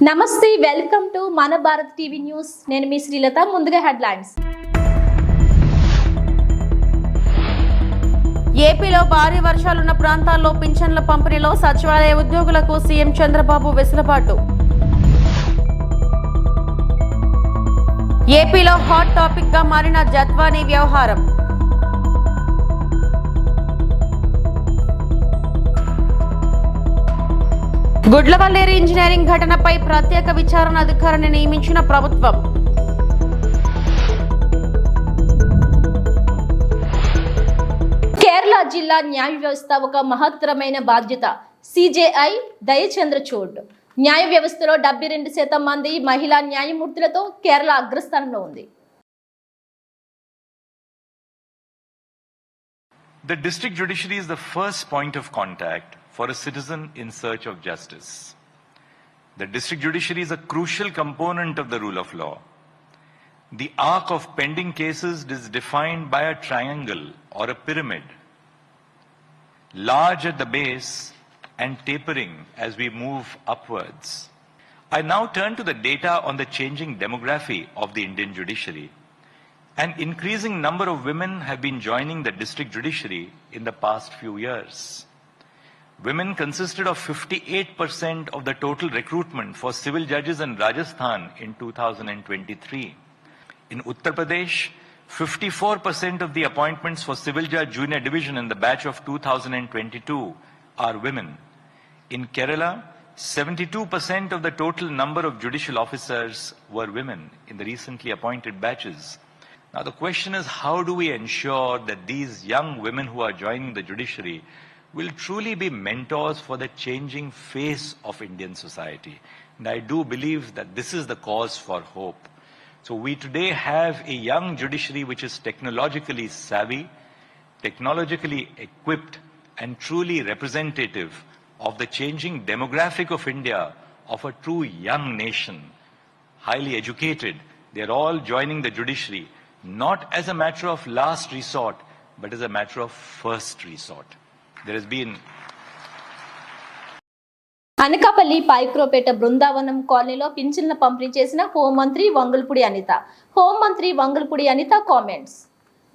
నమస్తే welcome to మన Bharat TV news నేను మీ శ్రీలత ముందుగా హెడ్లైన్స్ ఏపీలో భారీ వర్షాలున్న ప్రాంతాల్లో పింఛన్ల పంపిణీలో సచివాలయ ఉద్యోగులకు సీఎం చంద్రబాబు వెసులుబాటు ఏపీలో హాట్ టాపిక్ గా మారిన జత్వానీ వ్యవహారం గుడ్లవల్లేరు ఇంజనీరింగ్ ఘటనపై ప్రత్యేక విచారణ అధికారిని నియమించిన ప్రభుత్వం కేరళ జిల్లా న్యాయ వ్యవస్థ ఒక మహత్తరమైన బాధ్యత సిజేఐ దయచంద్రచూడ్ న్యాయ వ్యవస్థలో 72% మంది మహిళా న్యాయమూర్తులతో కేరళ అగ్రస్థానంలో ఉంది. The district judiciary is the first point of contact for a citizen in search of justice. The district judiciary is a crucial component of the rule of law. The arc of pending cases is defined by a triangle or a pyramid, large at the base and tapering as we move upwards. I now turn to the data on the changing demography of the Indian judiciary. An increasing number of women have been joining the district judiciary in the past few years. Women consisted of 58% of the total recruitment for civil judges in Rajasthan in 2023. In Uttar Pradesh, 54% of the appointments for civil judge junior division in the batch of 2022 are women. In Kerala, 72% of the total number of judicial officers were women in the recently appointed batches. Now the question is, how do we ensure that these young women who are joining the judiciary will truly be mentors for the changing face of Indian society? And I do believe that this is the cause for hope. So we today have a young judiciary which is technologically savvy, technologically equipped, and truly representative of the changing demographic of India, of a true young nation, highly educated. They are all joining the judiciary, not as a matter of last resort, but as a matter of first resort. There has been Anakapalli పైక్రోపేట Brindavanam కాలనీలో పింఛన్ల పంపిణీ చేసిన హోంమంత్రి వంగల్పూడి అనిత. హోంమంత్రి Vangalapudi Anitha comments.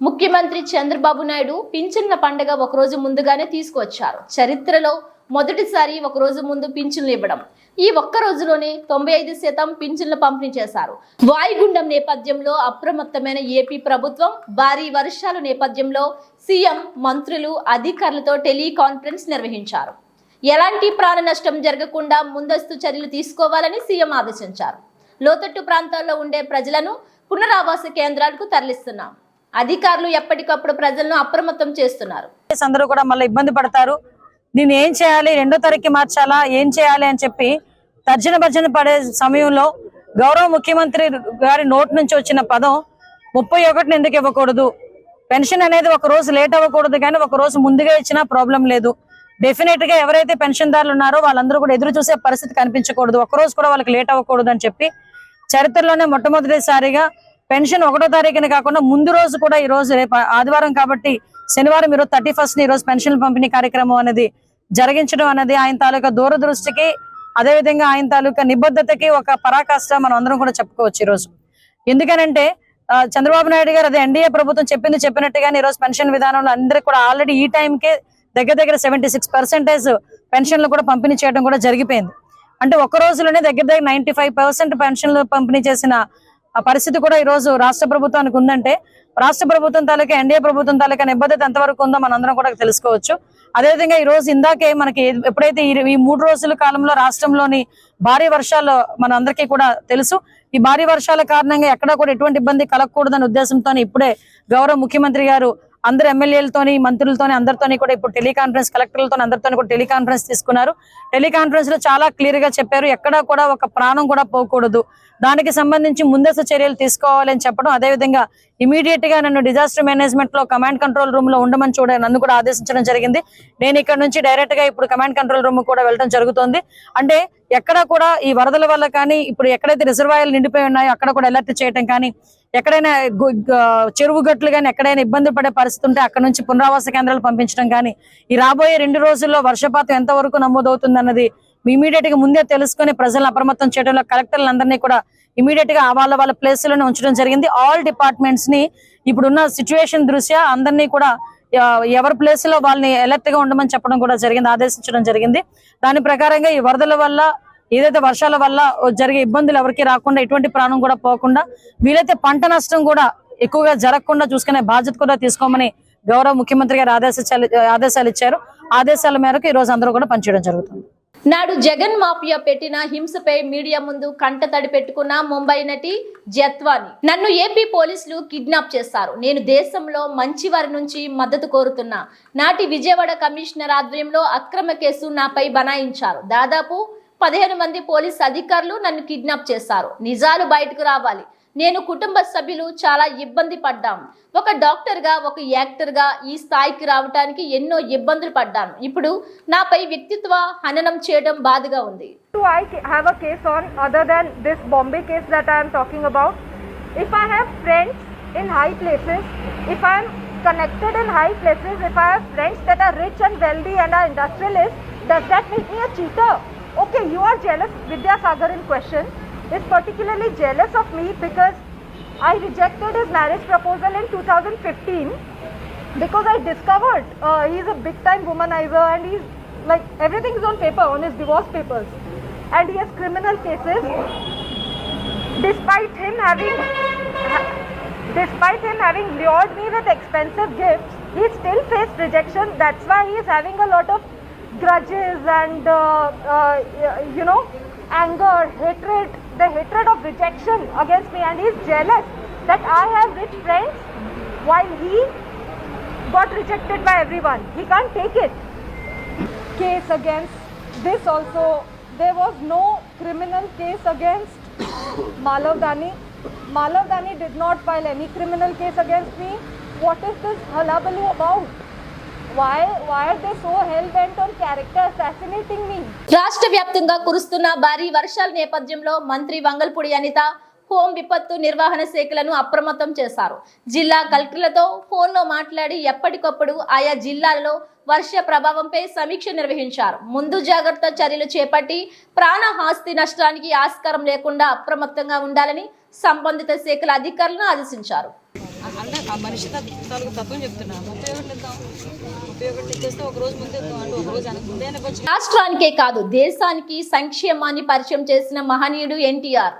ముఖ్యమంత్రి చంద్రబాబు నాయుడు పింఛన్ల పండుగ ఒకరోజు ముందుగానే తీసుకువచ్చారు. చరిత్రలో మొదటిసారి ఒకరోజు ముందు పింఛన్లు ఇవ్వడం. ఈ ఒక్క రోజులోనే 95% పింఛన్ల పంపిణీ చేశారు. వాయుగుండం నేపథ్యంలో అప్రమత్తమైన ఏపీ ప్రభుత్వం భారీ వర్షాల నేపథ్యంలో సీఎం మంత్రులు అధికారులతో టెలికాన్ఫరెన్స్ నిర్వహించారు. ఎలాంటి ప్రాణ నష్టం జరగకుండా ముందస్తు చర్యలు తీసుకోవాలని సీఎం ఆదేశించారు. లోతట్టు ప్రాంతాల్లో ఉండే ప్రజలను పునరావాస కేంద్రాలకు తరలిస్తున్నాం. అధికారులు ఎప్పటికప్పుడు ప్రజలను అప్రమత్తం చేస్తున్నారు. అందరూ కూడా మళ్ళీ ఇబ్బంది పడతారు. దీన్ని ఏం చేయాలి, 2వ తారీఖుకి మార్చాలా, ఏం చేయాలి అని చెప్పి తర్జన భర్జన పడే సమయంలో గౌరవ ముఖ్యమంత్రి గారి నోటి నుంచి వచ్చిన పదం 31ని ఎందుకు ఇవ్వకూడదు, పెన్షన్ అనేది ఒక రోజు లేట్ అవ్వకూడదు, కానీ ఒక రోజు ముందుగా ఇచ్చినా ప్రాబ్లం లేదు. డెఫినెట్ గా ఎవరైతే పెన్షన్దారులు ఉన్నారో వాళ్ళందరూ కూడా ఎదురు చూసే పరిస్థితి కనిపించకూడదు, ఒక్కరోజు కూడా వాళ్ళకి లేట్ అవ్వకూడదు అని చెప్పి చరిత్రలోనే మొట్టమొదటిసారిగా పెన్షన్ 1వ తారీఖుని కాకుండా ముందు రోజు కూడా ఈ రోజు రేపు ఆదివారం కాబట్టి శనివారం ఈరోజు 31ని ఈరోజు పెన్షన్ పంపిణీ కార్యక్రమం అనేది జరిగించడం అనేది ఆయన తాలూకా దూరదృష్టికి, అదేవిధంగా ఆయన తాలూకా నిబద్ధతకి ఒక పరాకాష్ట మనం అందరం కూడా చెప్పుకోవచ్చు ఈరోజు. ఎందుకనంటే చంద్రబాబు నాయుడు గారు అదే ఎన్డీఏ ప్రభుత్వం చెప్పినట్టుగానే ఈరోజు పెన్షన్ విధానంలో అందరికి కూడా ఆల్రెడీ ఈ టైంకే దగ్గర 76% పెన్షన్లు కూడా పంపిణీ చేయడం కూడా జరిగిపోయింది. అంటే ఒక్క రోజులోనే దగ్గర 95% పెన్షన్లు పంపిణీ చేసిన పరిస్థితి కూడా ఈ రోజు రాష్ట్ర ప్రభుత్వానికి ఉందంటే రాష్ట్ర ప్రభుత్వం తాలూకా ఎన్డీఏ ప్రభుత్వం తాలూకా నిబద్ధత ఎంతవరకు ఉందో మనందరం కూడా తెలుసుకోవచ్చు. అదేవిధంగా ఈ రోజు ఇందాకే మనకి ఎప్పుడైతే ఈ 3 రోజుల కాలంలో రాష్ట్రంలోని భారీ వర్షాలు మన అందరికీ కూడా తెలుసు. ఈ భారీ వర్షాల కారణంగా ఎక్కడా కూడా ఎటువంటి ఇబ్బంది కలగకూడదనే ఉద్దేశంతో ఇప్పుడే గౌరవ ముఖ్యమంత్రి గారు అందరు ఎమ్మెల్యేలతోని మంత్రులతోని అందరితోని కూడా ఇప్పుడు టెలికాన్ఫరెన్స్, కలెక్టర్లతో అందరితో కూడా టెలికాన్ఫరెన్స్ తీసుకున్నారు. టెలికాన్ఫరెన్స్ లో చాలా క్లియర్ గా చెప్పారు, ఎక్కడా కూడా ఒక ప్రాణం కూడా పోకూడదు, దానికి సంబంధించి ముందస్తు చర్యలు తీసుకోవాలని చెప్పడం. అదేవిధంగా ఇమీడియట్ గా నన్ను డిజాస్టర్ మేనేజ్మెంట్ లో కమాండ్ కంట్రోల్ రూమ్ లో ఉండమని నన్ను కూడా ఆదేశించడం జరిగింది. నేను ఇక్కడ నుంచి డైరెక్ట్ గా ఇప్పుడు కమాండ్ కంట్రోల్ రూమ్ కూడా వెళ్ళడం జరుగుతుంది. అంటే ఎక్కడా కూడా ఈ వరదల వల్ల కానీ ఇప్పుడు ఎక్కడైతే రిజర్వాయర్లు నిండిపోయి ఉన్నాయో అక్కడ కూడా అలర్ట్ చేయడం కానీ, ఎక్కడైనా చెరువు గట్లు కానీ ఎక్కడైనా ఇబ్బంది పడే పరిస్థితి ఉంటే అక్కడ నుంచి పునరావాస కేంద్రాలు పంపించడం కానీ, ఈ రాబోయే 2 రోజుల్లో వర్షపాతం ఎంతవరకు నమోదవుతుంది అన్నది ఇమీడియట్ గా ముందే తెలుసుకొని ప్రజలను అప్రమత్తం చేయడంలో కలెక్టర్లందరినీ కూడా ఇమీడియట్ గా వాళ్ళ ప్లేస్ లోనే ఉంచడం జరిగింది. ఆల్ డిపార్ట్మెంట్స్ ని ఇప్పుడున్న సిచ్యువేషన్ దృష్ట్యా అందరినీ కూడా ఎవరి ప్లేస్ లో వాళ్ళని అలర్ట్ గా ఉండమని చెప్పడం కూడా జరిగింది, ఆదేశించడం జరిగింది. దాని ప్రకారంగా ఈ వరదల వల్ల ఏదైతే వర్షాల వల్ల జరిగే ఇబ్బందులు ఎవరికి రాకుండా, ఎటువంటి ప్రాణం కూడా పోకుండా, వీలైతే పంట నష్టం కూడా ఎక్కువగా జరగకుండా చూసుకునే బాధ్యత కూడా తీసుకోమని గౌరవ ముఖ్యమంత్రి గారు ఆదేశాలు ఇచ్చారు. ఆదేశాల మేరకు ఈ రోజు అందరూ కూడా పనిచేయడం జరుగుతుంది. నాడు జగన్ మాఫియా పెట్టిన హింసపై మీడియా ముందు కంటతడి పెట్టుకున్న ముంబై నటి జత్వాని, నన్ను ఏపీ పోలీసులు కిడ్నాప్ చేస్తారు, నేను దేశంలో మంచి వారి నుంచి మద్దతు కోరుతున్నా, నాటి విజయవాడ కమిషనర్ ఆధ్వర్యంలో అక్రమ కేసు నాపై బనాయించారు, దాదాపు 15 మంది పోలీస్ అధికారులు నన్ను కిడ్నాప్ చేశారు, నిజాలు బయటకు రావాలి, నేను కుటుంబ సభ్యులు చాలా ఇబ్బంది పడ్డాం, ఒక డాక్టర్ గా ఒక యాక్టర్ గా ఈ స్థాయికి రావడానికి ఎన్నో ఇబ్బందులు పడ్డాను, ఇప్పుడు నాపై వ్యక్తిత్వ హననం చేయడం బాధగా ఉంది. I have a case on other than this Bombay case that I am talking about. If I have friends in high places, if I am connected in high places, if I have friends that are rich and wealthy and are industrialists, does that make me a cheater? Okay, you are jealous. Vidya Sagar in question is particularly jealous of me because I rejected his marriage proposal in 2015 because I discovered he is a big time womanizer and he's like everything is on paper, on his divorce papers, and he has criminal cases. Despite him having lured me with expensive gifts, he still faced rejection. That's why he is having a lot of grudges and anger, hatred, the hatred of rejection against me, and he is jealous that I have rich friends while he got rejected by everyone. He can't take it. Case against this also, there was no criminal case against Malav Dani. Malav Dani did not file any criminal case against me. What is this hullabaloo about? Why are they so hell-bent on character assassinating me? రాష్ట్ర వ్యాప్తంగా కురుస్తున్న భారీ వర్షాల నేపథ్యంలో మంత్రి Vangalapudi Anitha home విపత్తు నిర్వహణ శాఖలను అప్రమత్తం చేశారు. జిల్లా కలెక్టర్లతో ఫోన్లో మాట్లాడి ఎప్పటికప్పుడు ఆయా జిల్లాలలో వర్ష ప్రభావంపై సమీక్ష నిర్వహించారు. ముందు జాగ్రత్త చర్యలు చేపట్టి ప్రాణహాస్తి నష్టానికి ఆస్కారం లేకుండా అప్రమత్తంగా ఉండాలని సంబంధిత శాఖల అధికారులను ఆదేశించారు. అంటే ఆ మనిషి తాలూకు తత్వం చెప్తున్నా ఉపయోగించేస్తే ఒక రోజు ముందే అంటే ఒక రోజు ముందే. రాష్ట్రానికే కాదు దేశానికి సంక్షేమాన్ని పరిచయం చేసిన మహనీయుడు ఎన్టీఆర్.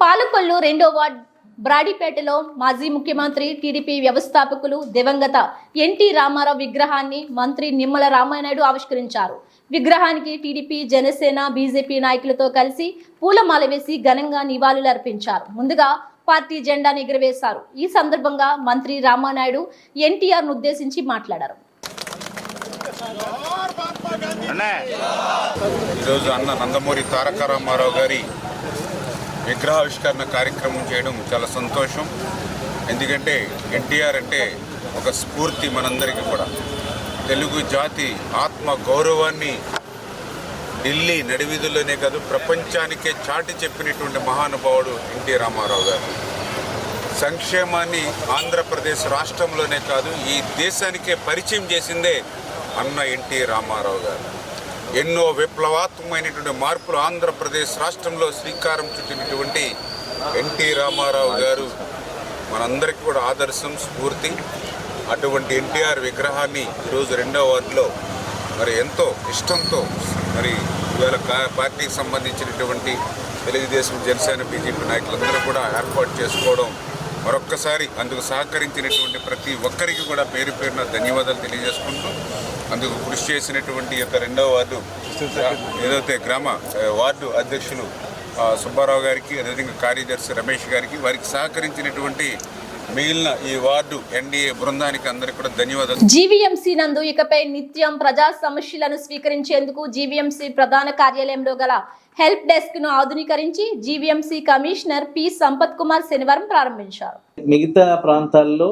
పాలకొల్లు 2వ వార్డ్ బ్రాడీపేటలో మాజీ ముఖ్యమంత్రి టీడీపీ వ్యవస్థాపకులు దివంగత ఎన్టీ రామారావు విగ్రహాన్ని మంత్రి నిమ్మల రామానాయుడు ఆవిష్కరించారు. విగ్రహానికి టీడీపీ, జనసేన, బీజేపీ నాయకులతో కలిసి పూలమాల వేసి ఘనంగా నివాళులు అర్పించారు. ముందుగా పార్టీ జెండాను ఎగురవేశారు. ఈ సందర్భంగా మంత్రి రామానాయుడు ఎన్టీఆర్ను ఉద్దేశించి మాట్లాడారు. ఈరోజు అన్న నందమూరి తారక రామారావు గారి విగ్రహావిష్కరణ కార్యక్రమం చేయడం చాలా సంతోషం. ఎందుకంటే ఎన్టీఆర్ అంటే ఒక స్ఫూర్తి మనందరికీ కూడా. తెలుగు జాతి ఆత్మ గౌరవాన్ని ఢిల్లీ నడివీధుల్లోనే కాదు ప్రపంచానికే చాటి చెప్పినటువంటి మహానుభావుడు ఎన్టీ రామారావు గారు. సంక్షేమాన్ని ఆంధ్రప్రదేశ్ రాష్ట్రంలోనే కాదు ఈ దేశానికే పరిచయం చేసిందే అన్న ఎన్టీ రామారావు గారు. ఎన్నో విప్లవాత్మకమైనటువంటి మార్పులు ఆంధ్రప్రదేశ్ రాష్ట్రంలో శ్రీకారం చుట్టినటువంటి ఎన్టీ రామారావు గారు మనందరికీ కూడా ఆదర్శం, స్ఫూర్తి. అటువంటి ఎన్టీఆర్ విగ్రహాన్ని ఈరోజు 2వ వార్డులో మరి ఎంతో ఇష్టంతో మరి ఇవాళ పార్టీకి సంబంధించినటువంటి తెలుగుదేశం, జనసేన, బీజేపీ నాయకులందరూ కూడా ఏర్పాటు చేసుకోవడం మరొక్కసారి అందుకు సహకరించినటువంటి ప్రతి ఒక్కరికి కూడా పేరు పేరున ధన్యవాదాలు తెలియజేసుకుంటూ అందుకు కృషి చేసినటువంటి యొక్క 2వ వార్డు ఏదైతే గ్రామ వార్డు అధ్యక్షులు సుబ్బారావు గారికి, అదేవిధంగా కార్యదర్శి రమేష్ గారికి, వారికి సహకరించినటువంటి మిగిలిన ఈ వార్డు ఎన్డీఏ బృందానికి అందరికీ కూడా ధన్యవాదాలు. జీవీఎంసీ నందు ఇకపై నిత్యం ప్రజా సమస్యలను స్వీకరించేందుకు జీవీఎంసీ ప్రధాన కార్యాలయంలో గల హెల్ప్ డెస్క్ ను ఆధునీకరించి GVMC commissioner P Sampath Kumar శనివారం ప్రారంభించారు. మిగతా ప్రాంతాల్లో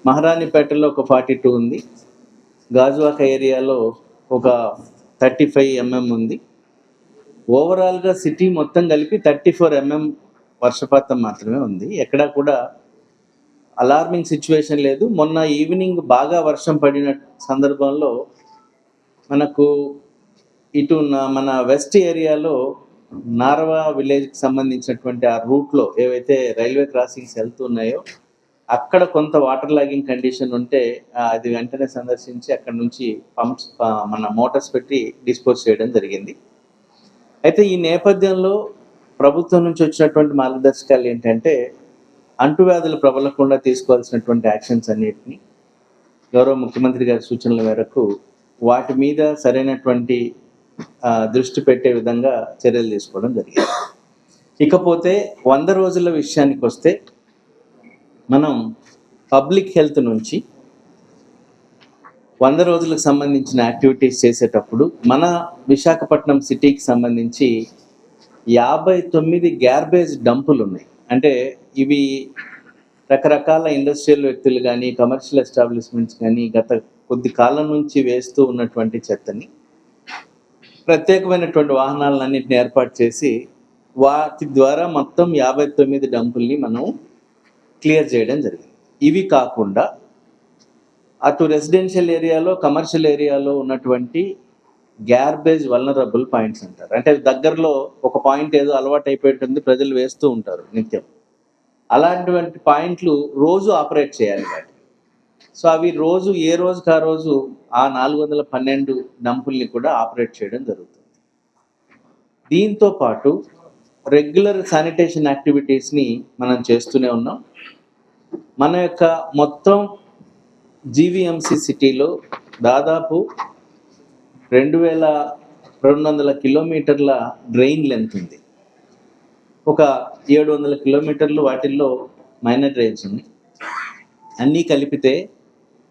మహారాణిపేటలో ఒక 42 ఉంది, గాజువాక ఏరియాలో ఒక 35 mm ఉంది. ఓవరాల్గా సిటీ మొత్తం కలిపి 34 mm వర్షపాతం మాత్రమే ఉంది. ఎక్కడా కూడా అలార్మింగ్ సిచ్యువేషన్ లేదు. మొన్న ఈవినింగ్ బాగా వర్షం పడిన సందర్భంలో మనకు ఇటు మన వెస్ట్ ఏరియాలో నార్వా విలేజ్కి సంబంధించినటువంటి ఆ రూట్లో ఏవైతే రైల్వే క్రాసింగ్స్ వెళ్తున్నాయో అక్కడ కొంత వాటర్ లాగింగ్ కండిషన్ ఉంటే అది వెంటనే సందర్శించి అక్కడ నుంచి పంప్స్ మన మోటార్స్ పెట్టి డిస్పోజ్ చేయడం జరిగింది. అయితే ఈ నేపథ్యంలో ప్రభుత్వం నుంచి వచ్చినటువంటి మార్గదర్శకాలు ఏంటంటే అంటువ్యాధులు ప్రబలకుండా తీసుకోవాల్సినటువంటి యాక్షన్స్ అన్నిటిని గౌరవ ముఖ్యమంత్రి గారి సూచనల మేరకు వాటి మీద సరైనటువంటి దృష్టి పెట్టే విధంగా చర్యలు తీసుకోవడం జరిగింది. ఇకపోతే 100 రోజుల విషయానికి వస్తే మనం పబ్లిక్ హెల్త్ నుంచి 100 రోజులకు సంబంధించిన యాక్టివిటీస్ చేసేటప్పుడు మన విశాఖపట్నం సిటీకి సంబంధించి 59 గ్యార్బేజ్ డంపులు ఉన్నాయి. అంటే ఇవి రకరకాల ఇండస్ట్రియల్ వ్యక్తులు కానీ కమర్షియల్ ఎస్టాబ్లిష్మెంట్స్ కానీ గత కొద్ది కాలం నుంచి వేస్తూ ఉన్నటువంటి చెత్తని ప్రత్యేకమైనటువంటి వాహనాలన్నింటిని ఏర్పాటు చేసి వాటి ద్వారా మొత్తం 59 డంపుల్ని మనం క్లియర్ చేయడం జరిగింది. ఇవి కాకుండా అటు రెసిడెన్షియల్ ఏరియాలో కమర్షియల్ ఏరియాలో ఉన్నటువంటి గ్యార్బేజ్ వల్నరబుల్ పాయింట్స్ అంటారు. అంటే దగ్గరలో ఒక పాయింట్ ఏదో అలవాటు అయిపోయింటుంది, ప్రజలు వేస్తూ ఉంటారు నిత్యం. అలాంటి పాయింట్లు రోజు ఆపరేట్ చేయాలి వాటి. సో అవి రోజు ఏ రోజుకి ఆ రోజు ఆ 412 డంపుల్ని కూడా ఆపరేట్ చేయడం జరుగుతుంది. దీంతో పాటు రెగ్యులర్ శానిటేషన్ యాక్టివిటీస్ని మనం చేస్తూనే ఉన్నాం. మన యొక్క మొత్తం జీవీఎంసీ సిటీలో దాదాపు 2200 కిలోమీటర్ల డ్రైన్ లెంత్ ఉంది. ఒక 700 కిలోమీటర్లు వాటిల్లో మైనర్ డ్రైన్స్ ఉన్నాయి. అన్నీ కలిపితే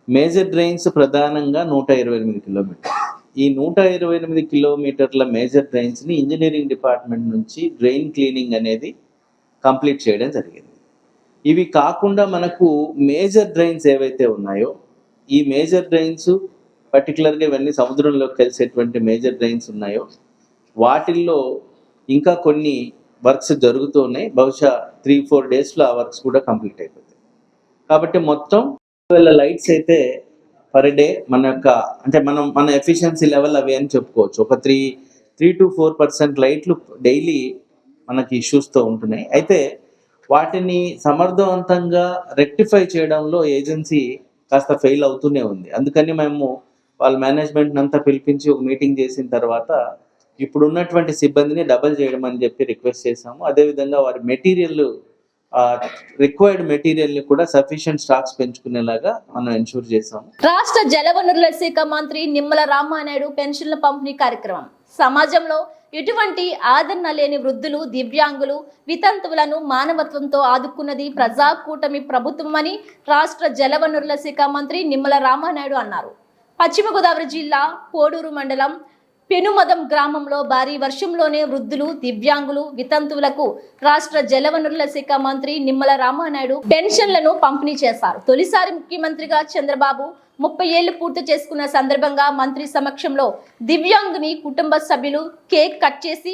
మేజర్ డ్రైన్స్ ప్రధానంగా 128 కిలోమీటర్లు. ఈ 128 కిలోమీటర్ల మేజర్ డ్రైన్స్ని ఇంజనీరింగ్ డిపార్ట్మెంట్ నుంచి డ్రైన్ క్లీనింగ్ అనేది కంప్లీట్ చేయడం జరిగింది. ఇవి కాకుండా మనకు మేజర్ డ్రైన్స్ ఏవైతే ఉన్నాయో ఈ మేజర్ డ్రైన్స్ పర్టికులర్గా ఇవన్నీ సముద్రంలోకి కలిసేటువంటి మేజర్ డ్రైన్స్ ఉన్నాయో వాటిల్లో ఇంకా కొన్ని వర్క్స్ జరుగుతూ ఉన్నాయి. బహుశా 3-4 డేస్లో ఆ వర్క్స్ కూడా కంప్లీట్ అయిపోతాయి. కాబట్టి మొత్తం 12 లైట్స్ అయితే పర్ డే మన యొక్క అంటే మన ఎఫిషియన్సీ లెవెల్ అవి అని చెప్పుకోవచ్చు. ఒక 3 to 4% లైట్లు డైలీ మనకి ఇష్యూస్తో ఉంటున్నాయి. అయితే వాటిని సమర్థవంతంగా రెక్టిఫై చేయడంలో ఏజెన్సీ కాస్త ఫెయిల్ అవుతూనే ఉంది. అందుకని మేము వాళ్ళ మేనేజ్మెంట్ అంతా పిలిపించి ఒక మీటింగ్ చేసిన తర్వాత ఇప్పుడు ఉన్నటువంటి సిబ్బందిని డబల్ చేయడం అని చెప్పి రిక్వెస్ట్ చేశాము. అదేవిధంగా వారి మెటీరియల్ రిక్వైర్డ్ మెటీరియల్ని కూడా సఫిషియెంట్ స్టాక్స్ పెంచుకునేలాగా మనం ఎన్షూర్ చేశాము. రాష్ట్ర జలవనరుల శాఖ మంత్రి నిమ్మల రామానాయుడు పెన్షన్ల పంపిణీ కార్యక్రమం. సమాజంలో ఎటువంటి ఆదరణ లేని వృద్ధులు, దివ్యాంగులు, వితంతువులను మానవత్వంతో ఆదుకున్నది ప్రజాకూటమి ప్రభుత్వమని రాష్ట్ర జలవనరుల శాఖ మంత్రి నిమ్మల రామానాయుడు అన్నారు. పశ్చిమ గోదావరి జిల్లా పోడూరు మండలం పెనుమదం గ్రామంలో భారీ వర్షంలోనే వృద్ధులు, దివ్యాంగులు, వితంతువులకు రాష్ట్ర జలవనరుల శాఖ మంత్రి నిమ్మల రామానాయుడు పెన్షన్లను పంపిణీ చేశారు. తొలిసారి ముఖ్యమంత్రిగా చంద్రబాబు 30 ఏళ్లు పూర్తి చేసుకున్న సందర్భంగా మంత్రి సమక్షంలో దివ్యాంగుని కుటుంబ సభ్యులు కేక్ కట్ చేసి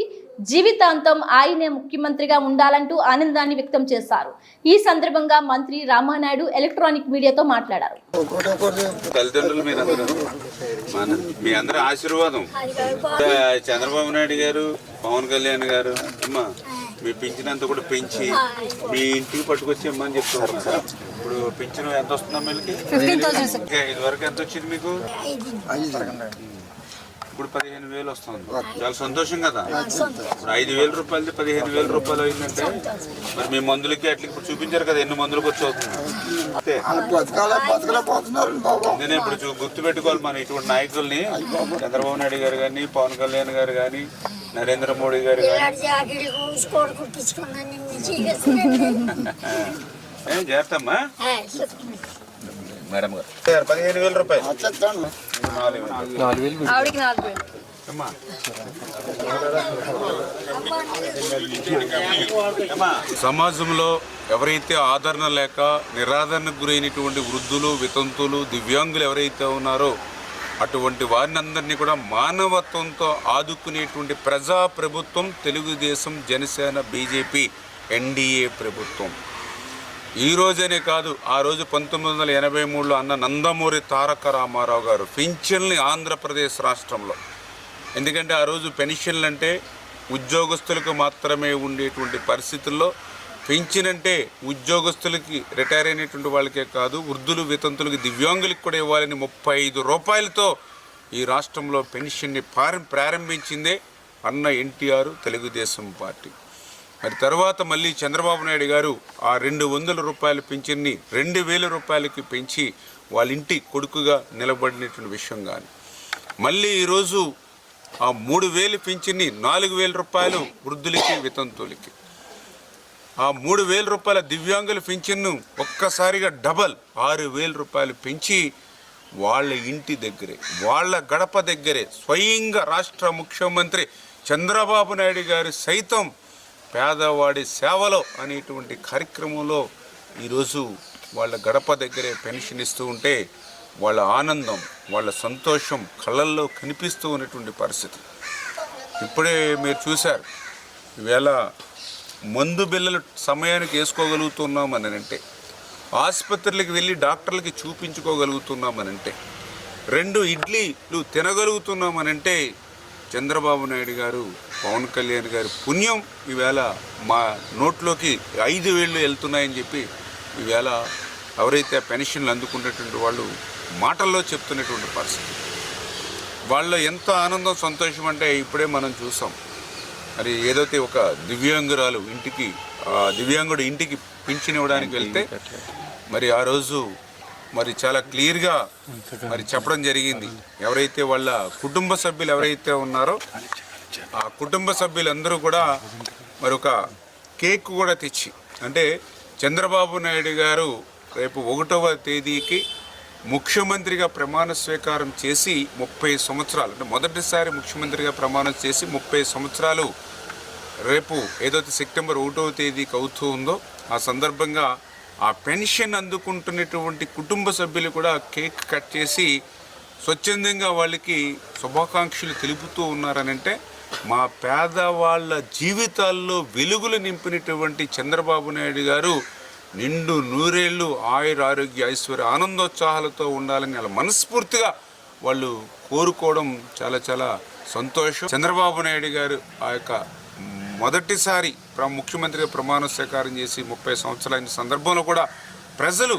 జీవితాంతం ఆయనే ముఖ్యమంత్రిగా ఉండాలంటూ ఆనందాన్ని వ్యక్తం చేశారు. ఈ సందర్భంగా మంత్రి రామానాయుడు ఎలక్ట్రానిక్ మీడియాతో మాట్లాడారు. తల్లిదండ్రులు మీ అందరి ఆశీర్వాదం చంద్రబాబు నాయుడు గారు, పవన్ కళ్యాణ్ గారు అమ్మా మీ పింఛనంతా కూడా పెంచి మీ ఇంటికి పట్టుకొచ్చి ఇమ్మని చెప్తున్నారు. ఇప్పుడు పింఛను ఎంత వస్తుందా మీకు? ఇదివరకు ఎంత వచ్చింది మీకు? ఇప్పుడు 15,000 వస్తుంది. చాలా సంతోషం కదా. ఇప్పుడు 5,000 రూపాయలది 15,000 రూపాయలు అయిందంటే మరి మీ మందులకి అట్లా ఇప్పుడు చూపించారు కదా ఎన్ని మందులకు వచ్చి అవుతుంది. నేను ఇప్పుడు గుర్తు పెట్టుకోవాలి మన ఇటువంటి నాయకుల్ని, చంద్రబాబు నాయుడు గారు కానీ, పవన్ కళ్యాణ్ గారు కానీ, నరేంద్ర మోడీ గారు కానీ. ఏం చేస్తామ్మా మేడం గారు? 15,000 రూపాయలు. సమాజంలో ఎవరైతే ఆదరణ లేక నిరాదరణకు గురైనటువంటి వృద్ధులు, వితంతులు, దివ్యాంగులు ఎవరైతే ఉన్నారో అటువంటి వారిని అందరినీ కూడా మానవత్వంతో ఆదుకునేటువంటి ప్రజా ప్రభుత్వం తెలుగుదేశం, జనసేన, బీజేపీ, ఎన్డీఏ ప్రభుత్వం. ఈ రోజనే కాదు, ఆ రోజు 1983లో అన్న నందమూరి తారక రామారావు గారు పింఛన్ని ఆంధ్రప్రదేశ్ రాష్ట్రంలో ఎందుకంటే ఆ రోజు పెన్షన్లు అంటే ఉద్యోగస్తులకు మాత్రమే ఉండేటువంటి పరిస్థితుల్లో పెన్షన్ అంటే ఉద్యోగస్తులకి రిటైర్ అయినటువంటి వాళ్ళకే కాదు, వృద్ధులు, వితంతులకి, దివ్యాంగులకు కూడా ఇవ్వాలని 35 రూపాయలతో ఈ రాష్ట్రంలో పెన్షన్ని ప్రారంభించిందే అన్న ఎన్టీఆర్, తెలుగుదేశం పార్టీ. మరి తర్వాత మళ్ళీ చంద్రబాబు నాయుడు గారు ఆ 200 రూపాయల పింఛన్ని 2000 రూపాయలకి పెంచి వాళ్ళ ఇంటి కొడుకుగా నిలబడినటువంటి విషయం కానీ, మళ్ళీ ఈరోజు ఆ 3000 పింఛన్ని 4000 రూపాయలు వృద్ధులకి, వితంతులకి, ఆ 3000 రూపాయల దివ్యాంగుల పింఛన్ను ఒక్కసారిగా డబల్ 6000 రూపాయలు పెంచి వాళ్ళ ఇంటి దగ్గరే, వాళ్ళ గడప దగ్గరే స్వయంగా రాష్ట్ర ముఖ్యమంత్రి చంద్రబాబు నాయుడు గారు సైతం పేదవాడి సేవలో అనేటువంటి కార్యక్రమంలో ఈరోజు వాళ్ళ గడప దగ్గరే పెన్షన్ ఇస్తూ ఉంటే వాళ్ళ ఆనందం, వాళ్ళ సంతోషం కళ్ళల్లో కనిపిస్తూ ఉన్నటువంటి పరిస్థితి. ఇప్పుడే మీరు చూశారు, ఈవేళ మందు బిళ్ళలు సమయానికి వేసుకోగలుగుతున్నామని అంటే, ఆసుపత్రులకు వెళ్ళి డాక్టర్లకి చూపించుకోగలుగుతున్నామనంటే, 2 ఇడ్లీలు తినగలుగుతున్నామనంటే చంద్రబాబు నాయుడు గారు, పవన్ కళ్యాణ్ గారి పుణ్యం. ఈవేళ మా నోట్లోకి 5,000 వెళ్తున్నాయని చెప్పి ఈవేళ ఎవరైతే పెన్షన్లు అందుకున్నటువంటి వాళ్ళు మాటల్లో చెప్తున్నటువంటి పరిస్థితి. వాళ్ళలో ఎంత ఆనందం, సంతోషం అంటే ఇప్పుడే మనం చూసాం. మరి ఏదైతే ఒక దివ్యాంగురాలు ఇంటికి, దివ్యాంగుడు ఇంటికి పింఛన్ ఇవ్వడానికి వెళ్తే మరి ఆ రోజు మరి చాలా క్లియర్గా మరి చెప్పడం జరిగింది. ఎవరైతే వాళ్ళ కుటుంబ సభ్యులు ఎవరైతే ఉన్నారో ఆ కుటుంబ సభ్యులందరూ కూడా మరి ఒక కేక్ కూడా తెచ్చి, అంటే చంద్రబాబు నాయుడు గారు రేపు 1వ తేదీకి ముఖ్యమంత్రిగా ప్రమాణ స్వీకారం చేసి 30 సంవత్సరాలు, అంటే మొదటిసారి ముఖ్యమంత్రిగా ప్రమాణం చేసి 30 సంవత్సరాలు రేపు ఏదైతే సెప్టెంబర్ 1వ తేదీకి అవుతూ ఉందో ఆ సందర్భంగా ఆ పెన్షన్ అందుకుంటున్నటువంటి కుటుంబ సభ్యులు కూడా కేక్ కట్ చేసి స్వచ్ఛందంగా వాళ్ళకి శుభాకాంక్షలు తెలుపుతూ ఉన్నారనంటే మా పేదవాళ్ళ జీవితాల్లో వెలుగులు నింపినటువంటి చంద్రబాబు నాయుడు గారు నిండు నూరేళ్ళు ఆయుర ఆరోగ్య ఐశ్వర్య ఆనందోత్సాహాలతో ఉండాలని అలా మనస్ఫూర్తిగా వాళ్ళు కోరుకోవడం చాలా చాలా సంతోషం. చంద్రబాబు నాయుడు గారు ఆ యొక్క మొదటిసారి ముఖ్యమంత్రిగా ప్రమాణ స్వీకారం చేసి 30 సంవత్సరాల సందర్భంలో కూడా ప్రజలు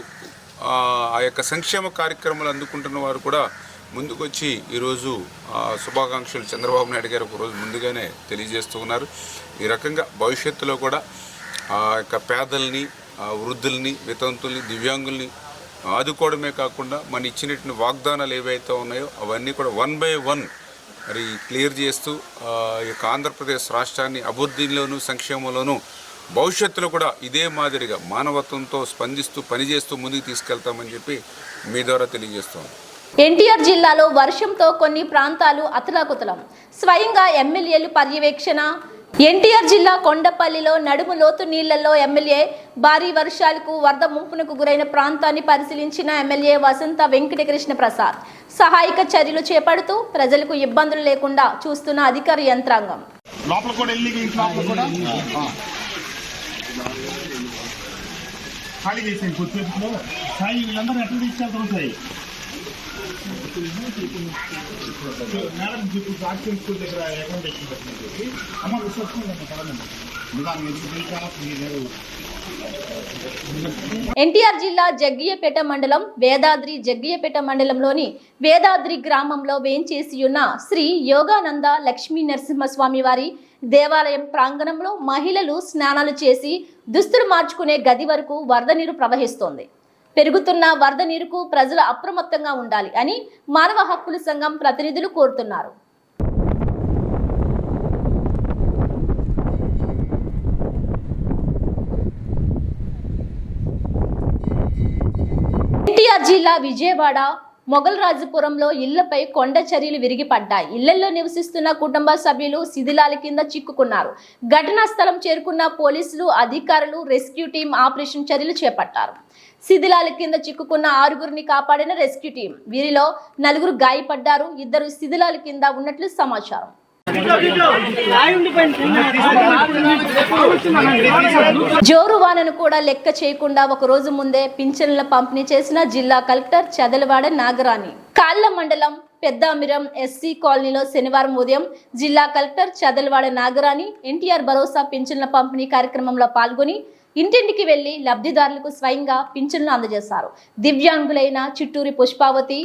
ఆ యొక్క సంక్షేమ కార్యక్రమాలు అందుకుంటున్న వారు కూడా ముందుకొచ్చి ఈరోజు శుభాకాంక్షలు చంద్రబాబు నాయుడు గారు ఒకరోజు ముందుగానే తెలియజేస్తూ ఉన్నారు. ఈ రకంగా భవిష్యత్తులో కూడా ఆ యొక్క పేదల్ని, వృద్ధుల్ని, వితంతుల్ని, దివ్యాంగుల్ని ఆదుకోవడమే కాకుండా మన ఇచ్చినటువంటి వాగ్దానాలు ఏవైతే ఉన్నాయో అవన్నీ కూడా 1 by 1 మరి క్లియర్ చేస్తూ ఈ యొక్క ఆంధ్రప్రదేశ్ రాష్ట్రాన్ని అభివృద్ధిలోనూ సంక్షేమంలోనూ భవిష్యత్తులో కూడా ఇదే మాదిరిగా మానవత్వంతో స్పందిస్తూ పనిచేస్తూ ముందుకు తీసుకెళ్తామని చెప్పి మీ ద్వారా తెలియజేస్తాం. ఎన్టీఆర్ జిల్లాలో వర్షంతో కొన్ని ప్రాంతాలు అతలాకుతలం. స్వయంగా ఎమ్మెల్యేలు పర్యవేక్షణ. ఎన్టీఆర్ జిల్లా కొండపల్లిలో నడుము లోతు నీళ్లలో ఎమ్మెల్యే భారీ వర్షాలకు వరద ముంపునకు గురైన ప్రాంతాన్ని పరిశీలించిన ఎమ్మెల్యే వసంత వెంకటకృష్ణ ప్రసాద్ సహాయక చర్యలు చేపడుతూ ప్రజలకు ఇబ్బందులు లేకుండా చూస్తున్న అధికార యంత్రాంగం. ఎన్టీఆర్ జిల్లా జగ్గియపేట మండలం వేదాద్రి జగ్గియపేట మండలంలోని వేదాద్రి గ్రామంలో వేంచేసి ఉన్న శ్రీ యోగానంద లక్ష్మీ నరసింహస్వామి వారి దేవాలయం ప్రాంగణంలో మహిళలు స్నానాలు చేసి దుస్తులు మార్చుకునే గది వరకు వరద నీరు ప్రవహిస్తోంది. పెరుగుతున్న వరద నీరుకు ప్రజలు అప్రమత్తంగా ఉండాలి అని మానవ హక్కుల సంఘం ప్రతినిధులు కోరుతున్నారు. ఎన్టీఆర్ జిల్లా విజయవాడ మొగల్రాజుపురంలో ఇళ్లపై కొండ చర్యలు విరిగిపడ్డాయి. ఇళ్లలో నివసిస్తున్న కుటుంబ సభ్యులు శిథిలాల కింద చిక్కుకున్నారు. ఘటనా స్థలం చేరుకున్న పోలీసులు అధికారులు రెస్క్యూ టీం ఆపరేషన్ చర్యలు చేపట్టారు. శిథిలాల కింద చిక్కుకున్న 6గురిని కాపాడిన రెస్క్యూ టీం. వీరిలో 4 గాయపడ్డారు. 2 శిథిలాల కింద ఉన్నట్లు సమాచారం. జోరు వానను కూడా లెక్క చేయకుండా ఒక రోజు ముందే పింఛన్ల పంపిణీ చేసిన జిల్లా కలెక్టర్ చదలవాడ నాగరాణి. కాళ్ళ మండలం పెద్దామిరం ఎస్సీ కాలనీలో శనివారం ఉదయం జిల్లా కలెక్టర్ చదలవాడ నాగరాణి ఎన్టీఆర్ భరోసా పింఛన్ల పంపిణీ కార్యక్రమంలో పాల్గొని ఇంటింటికి వెళ్లి లబ్ధిదారులకు స్వయంగా పింఛన్లు అందజేశారు. దివ్యాంగులైన చిట్టూరి పుష్పావతి,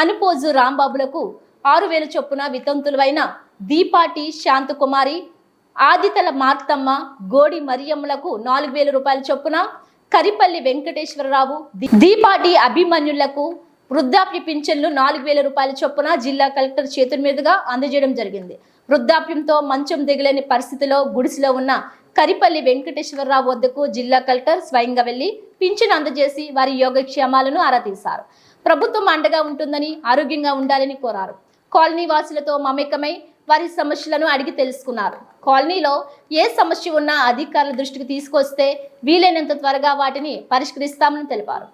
అనుపోజు రాంబాబులకు 6,000 చొప్పున, వితంతులైన దీపాటి శాంతకుమారి, ఆదితల మార్తమ్మ, గోడి మరియమ్మలకు 4,000 రూపాయల చొప్పున, కరిపల్లి వెంకటేశ్వరరావు, దీపాటి అభిమన్యులకు వృద్ధాప్య పింఛన్లు 4,000 రూపాయల చొప్పున జిల్లా కలెక్టర్ చేతుల మీదుగా అందజేయడం జరిగింది. వృద్ధాప్యంతో మంచం దిగలేని పరిస్థితిలో గుడిసెలో ఉన్న కరిపల్లి వెంకటేశ్వరరావు వద్దకు జిల్లా కలెక్టర్ స్వయంగా వెళ్లి పింఛన్ అందజేసి వారి యోగక్షేమాలను ఆరా తీశారు. ప్రభుత్వం అండగా ఉంటుందని, ఆరోగ్యంగా ఉండాలని కోరారు. కాలనీ వాసులతో మమేకమై వారి సమస్యలను అడిగి తెలుసుకున్నారు. కాలనీలో ఏ సమస్య ఉన్నా అధికారుల దృష్టికి తీసుకొస్తే వీలైనంత త్వరగా వాటిని పరిష్కరిస్తామని తెలిపారు.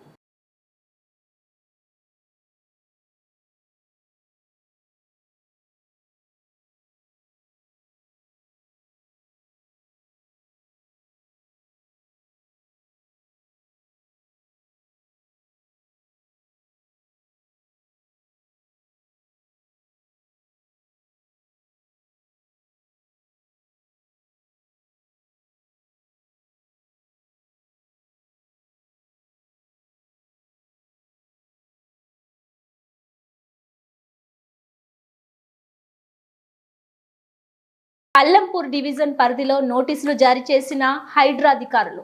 అల్లంపూర్ డివిజన్ పరిధిలో నోటీసులు జారీ చేసిన హైడ్రా అధికారులు.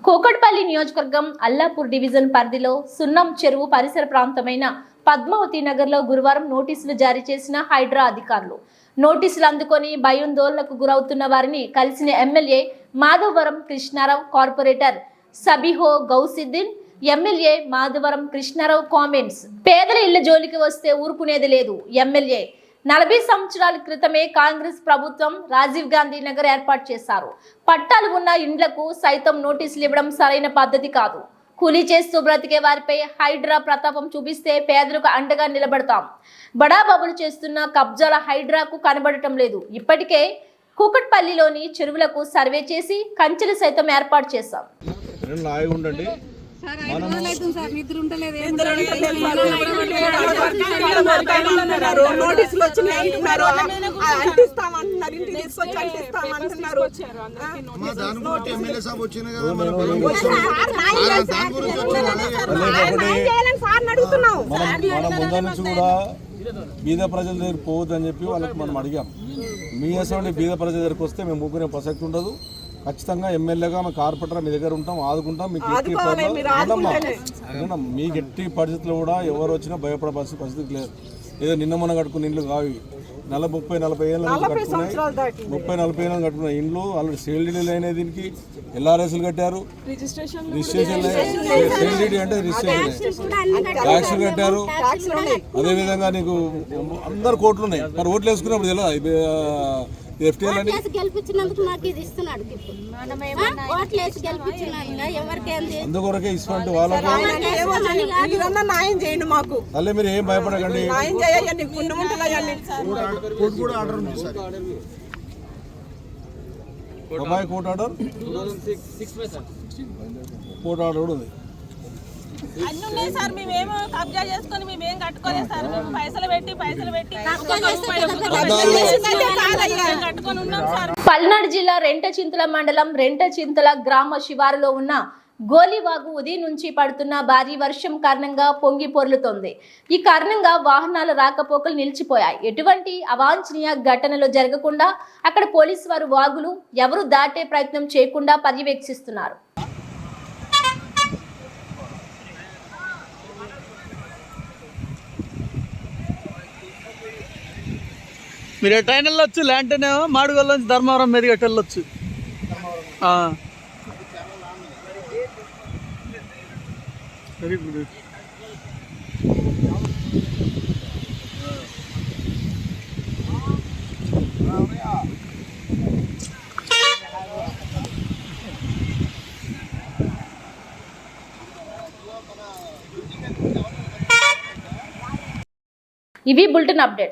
కూకట్పల్లి నియోజకవర్గం అల్లాపూర్ డివిజన్ పరిధిలో సున్నం చెరువు పరిసర ప్రాంతమైన పద్మావతి నగర్లో గురువారం నోటీసులు జారీ చేసిన హైడ్రా అధికారులు. నోటీసులు అందుకొని భయాందోళనకు గురవుతున్న వారిని కలిసిన MLA Madhavaram Krishnarao, corporator Sabiho Gousiddin, MLA Madhavaram Krishnarao comments. పేదల ఇళ్ల జోలికి వస్తే ఊరుకునేది లేదు. ఎమ్మెల్యే 40 సంవత్సరాల క్రితమే కాంగ్రెస్ ప్రభుత్వం రాజీవ్ గాంధీ నగర్ ఏర్పాటు చేశారు. పట్టాలు ఉన్న ఇండ్లకు సైతం నోటీసులు ఇవ్వడం సరైన పద్ధతి కాదు. కూలీ చేస్తూ బ్రతికే వారిపై హైడ్రా ప్రతాపం చూపిస్తే పేదలకు అండగా నిలబడతాం. బడాబాబులు చేస్తున్న కబ్జాల హైడ్రాకు కనబడటం లేదు. ఇప్పటికే కూకట్పల్లిలోని చెరువులకు సర్వే చేసి కంచెలు సైతం ఏర్పాటు చేశాం. నోటీసులు వచ్చినాయి అంటున్నారు, అంటిస్తామంటున్నారు, ఇంటికి తీసుకొచ్చి అంటిస్తామంటున్నారు. మనం ముందు నుంచి కూడా బీద ప్రజల దగ్గర పోవద్దని చెప్పి వాళ్ళకి మనం అడిగాం. మీ అసలు బీద ప్రజల దగ్గరికి వస్తే మేము ఊరుకునే ప్రసక్తి ఉండదు. ఖచ్చితంగా ఎమ్మెల్యేగా మా కార్పొరేటర్ మీ దగ్గర ఉంటాం, ఆదుకుంటాం. మీకు ఎట్టి మీకు ఎట్టి పరిస్థితుల్లో కూడా ఎవరు వచ్చినా భయపడే పరిస్థితి లేదు. ఏదో నిన్న మొన్న కట్టుకున్న ఇండ్లు కావి 30-40 ఏళ్ళ కట్టుకున్నాయి, 30-40 ఏళ్ళ కట్టుకున్న ఇండ్లు ఆల్రెడీ సేల్ డీడీలు అయినాయి. దీనికి ఎల్ఆర్ఎస్లు కట్టారు, రిజిస్ట్రేషన్ సేల్ డీడీ అంటే రిజిస్ట్రేషన్ ట్యాక్స్ కట్టారు. అదేవిధంగా నీకు అందరు కోట్లు ఉన్నాయి. మరి ఓట్లు వేసుకున్నప్పుడు తెలియదు అందుకొరకే ఇటువంటి వాళ్ళకి న్యాయం చేయండి. మాకు అల్లే మీరు ఏం భయపడకండి. కోర్టు ఆర్డర్ ఉంది. అన్ని ఉన్నాయి సార్. మేమేమో కబ్జా చేసుకొని మేమేం కట్టుకోలేదు సార్. మేము పైసలు పెట్టి కట్టుకొని ఉన్నాం సార్. పల్నాడు జిల్లా రెంటచింతల మండలం రెంటచింతల గ్రామ శివారులో ఉన్న గోలివాగు ఉదయం నుంచి పడుతున్న భారీ వర్షం కారణంగా పొంగి పొర్లుతోంది. ఈ కారణంగా వాహనాల రాకపోకలు నిలిచిపోయాయి. ఎటువంటి అవాంఛనీయ ఘటనలు జరగకుండా అక్కడ పోలీసు వారు వాగులు ఎవరు దాటే ప్రయత్నం చేయకుండా పర్యవేక్షిస్తున్నారు. మీరు ట్రైన్ వెళ్ళొచ్చు, లేదంటేనేమో మాడుగోల నుంచి ధర్మవరం మీద గట్టి వెళ్ళొచ్చు. Very good. ఇవి బులెటిన్ అప్డేట్స్.